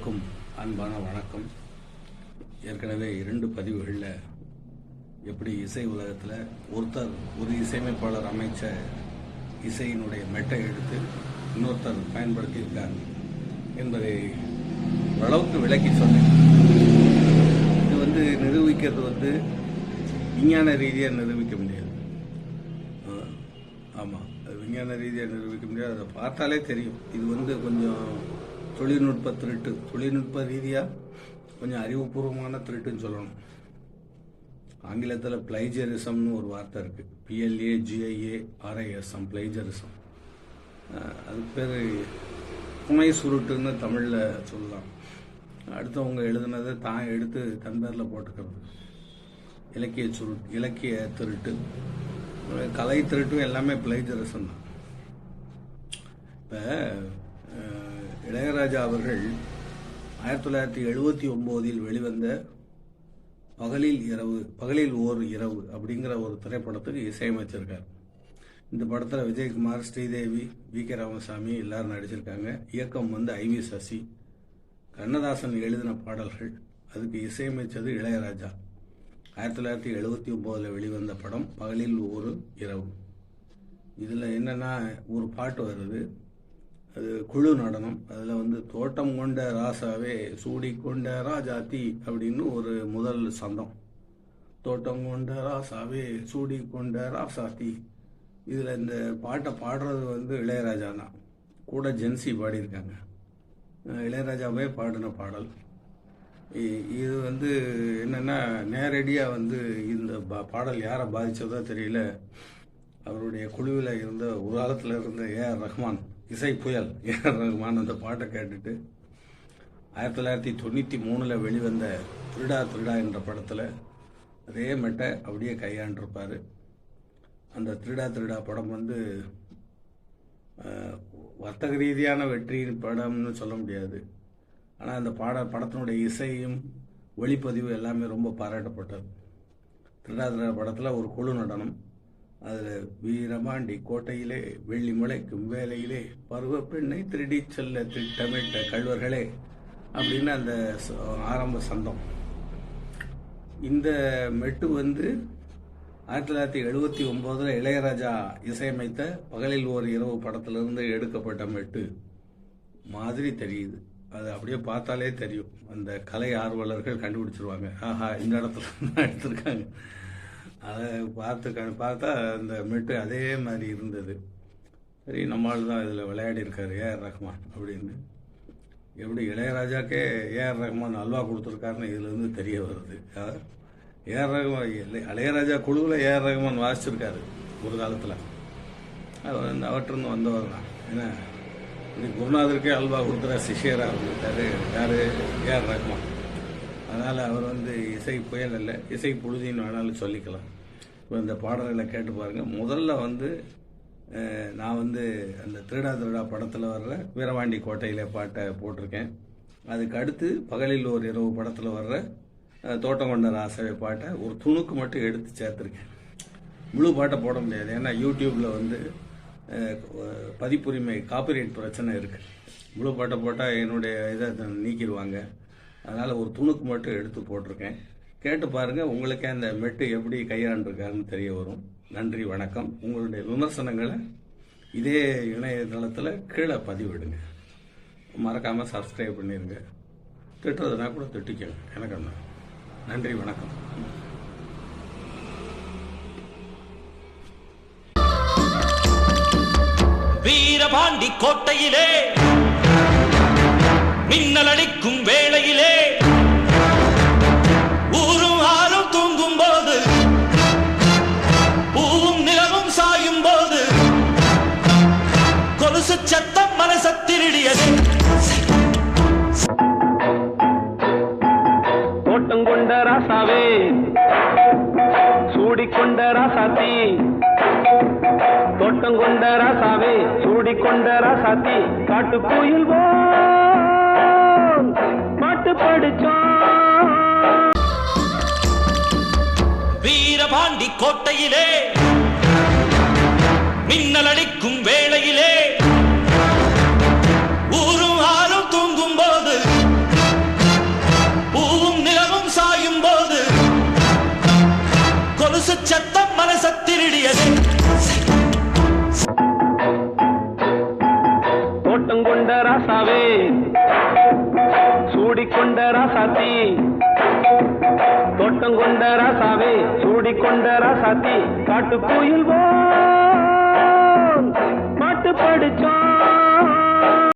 எல்லோருக்கும் அன்பான வணக்கம். ஏற்கனவே 2 பதிவுகளில் எப்படி இசை உலகத்தில் ஒரு இசையமைப்பாளர் அமைச்ச இசையினுடைய மெட்டை எடுத்து இன்னொருத்தர் பயன்படுத்தியிருக்கார் என்பதை ஓரளவுக்கு விளக்கி சொன்னேன். இது நிரூபிக்கிறது விஞ்ஞான ரீதியாக நிரூபிக்க முடியாது. ஆமாம், அது விஞ்ஞான ரீதியாக நிரூபிக்க முடியாது. அதை பார்த்தாலே தெரியும். இது கொஞ்சம் தொழில்நுட்ப திருட்டு, தொழில்நுட்ப ரீதியாக கொஞ்சம் அறிவுபூர்வமான திருட்டுன்னு சொல்லணும். ஆங்கிலத்தில் பிளைஜரிசம்னு ஒரு வார்த்தை இருக்குது. PLAGIARISM, பிளைஜரிசம். அதுக்கு பேர் புனை சுருட்டுன்னு தமிழில் சொல்லலாம். அடுத்தவங்க எழுதுனதை தான் எடுத்து தன் பேரில் போட்டுக்கிறது. இலக்கிய திருட்டு, கலை திருட்டும் எல்லாமே பிளைஜரிசம் தான். இப்போ இளையராஜா அவர்கள் 1979 வெளிவந்த பகலில் ஓர் இரவு அப்படிங்கிற ஒரு திரைப்படத்துக்கு இசையமைச்சிருக்கார். இந்த படத்தில் விஜயகுமார், ஸ்ரீதேவி, VK ராமசாமி எல்லாரும் நடிச்சிருக்காங்க. இயக்கம் IV சசி. கண்ணதாசன் எழுதின பாடல்கள். அதுக்கு இசையமைச்சது இளையராஜா. 1979 வெளிவந்த படம் பகலில் ஒரு இரவு. இதில் என்னென்னா ஒரு பாட்டு வருது, அது குழு நடனம். அதில் தோட்டம் கொண்ட ராசாவே சூடிக்கொண்ட ராஜாத்தி அப்படின்னு ஒரு முதல் சந்தம். தோட்டம் கொண்ட ராசாவே சூடிக்கொண்ட ராசாத்தி. இதில் இந்த பாட்டை பாடுறது இளையராஜா தான். கூட ஜென்சி பாடியிருக்காங்க. இளையராஜாவே பாடின பாடல். இது என்னென்னா நேரடியாக இந்த பாடல் யாரை பாதித்ததோ தெரியல. அவருடைய குழுவில் இருந்த ஒரு காலத்தில் இருந்த AR ரஹ்மான், இசை புயல் AR ரஹ்மான் அந்த பாட்டை கேட்டுட்டு 1993 வெளிவந்த திருடா திருடா என்ற படத்தில் அதே மெட்டை அப்படியே கையாண்டிருப்பார். அந்த திருடா திருடா படம் வர்த்தக ரீதியான வெற்றி படம்னு சொல்ல முடியாது. ஆனால் அந்த படத்தினுடைய இசையும் ஒளிப்பதிவு எல்லாமே ரொம்ப பாராட்டப்பட்டது. திருடா திருடா படத்தில் ஒரு குழு நடனம். அதில் வீரபாண்டி கோட்டையிலே வெள்ளி முளைக்கும் வேலையிலே பருவ பெண்ணை திருடி செல்ல திட்டமிட்ட கள்வர்களே அப்படின்னு அந்த ஆரம்ப சந்தம். இந்த மெட்டு 1979 இளையராஜா இசையமைத்த பகலில் ஒரு இரவு படத்திலிருந்து எடுக்கப்பட்ட மெட்டு மாதிரி தெரியுது. அது அப்படியே பார்த்தாலே தெரியும். அந்த கலை ஆர்வலர்கள் கண்டுபிடிச்சிருவாங்க, ஆஹா இந்த இடத்துல தான் எடுத்திருக்காங்க. அதை பார்த்தா அந்த மெட்டு அதே மாதிரி இருந்தது. சரி, நம்மால் தான் இதில் விளையாடி இருக்காரு AR ரஹ்மான் அப்படின்னு. எப்படி இளையராஜாக்கே AR ரஹ்மான் அல்வா கொடுத்துருக்காருன்னு இதுலேருந்து தெரிய வருது. AR ரஹ்மான் இளையராஜா குழுவில் AR ரஹ்மான் வாசிச்சிருக்காரு ஒரு காலத்தில். அவர் அவற்றிருந்து வந்தவர் தான். ஏன்னா குருநாதருக்கே அல்வா கொடுக்குற சிஷியராக இருந்திருக்காரு யார்? AR ரஹ்மான். அதனால் அவர் இசை புயல் அல்ல, இசை புழுதின்னு வேணாலும் சொல்லிக்கலாம். இப்போ இந்த பாடல்களை கேட்டு பாருங்கள். முதல்ல நான் அந்த திருடா திருடா படத்தில் வர்ற வீரபாண்டி கோட்டையிலே பாட்டை போட்டிருக்கேன். அதுக்கு அடுத்து பகலில் ஒரு இரவு படத்தில் வர்ற தோட்டம் கொண்ட ராசாவே பாட்டை ஒரு துணுக்கு மட்டும் எடுத்து சேர்த்துருக்கேன். முழு பாட்டை போட முடியாது, ஏன்னா யூடியூப்பில் பதிப்புரிமை காப்பிரைட் பிரச்சனை இருக்குது. முழு பாட்டை போட்டால் என்னுடைய இதை நீக்கிடுவாங்க. அதனால் ஒரு துணுக்கு மட்டும் எடுத்து போட்டிருக்கேன். கேட்டு பாருங்கள், உங்களுக்கே அந்த மெட்டு எப்படி கையாண்டிருக்காருன்னு தெரிய வரும். நன்றி, வணக்கம். உங்களுடைய விமர்சனங்களை இதே இணையதளத்தில் கீழே பதிவிடுங்க. மறக்காமல் சப்ஸ்கிரைப் பண்ணிடுங்க. திட்டுறதுனா கூட திட்டிக்கங்க, எனக்கு என்ன. நன்றி, வணக்கம். வீரபாண்டி கோட்டையிலே மின்னல் அடிக்கும் வேளையிலே ஊரும் ஆறும் தூங்கும் போது பூவும் நிலவும் சாயும் போது கொலுசு சத்தம் மனச திருடியது. தோட்டம் கொண்ட ராசாவே சூடிக்கொண்ட ராசாத்தி, தோட்டம் கொண்ட ராசாவே சூடிக்கொண்ட ராசாத்தி, காட்டுக்குயில் பாட்டு படிச்சோம். வீரபாண்டி கோட்டையிலே மின்னல் அடிக்கும் வேளையிலே ஊரும் ஆறும் தூங்கும் போது கொலுசு சத்தம் மனச திருடியது தோட்டம் கொண்ட ராசாவே சூடிக்கொண்ட ராசாத்தி தோட்டம் கொண்ட ராசாவே சூடிக்கொண்ட ராசாத்தி காட்டு கோயில் பாட்டு படிச்சோம்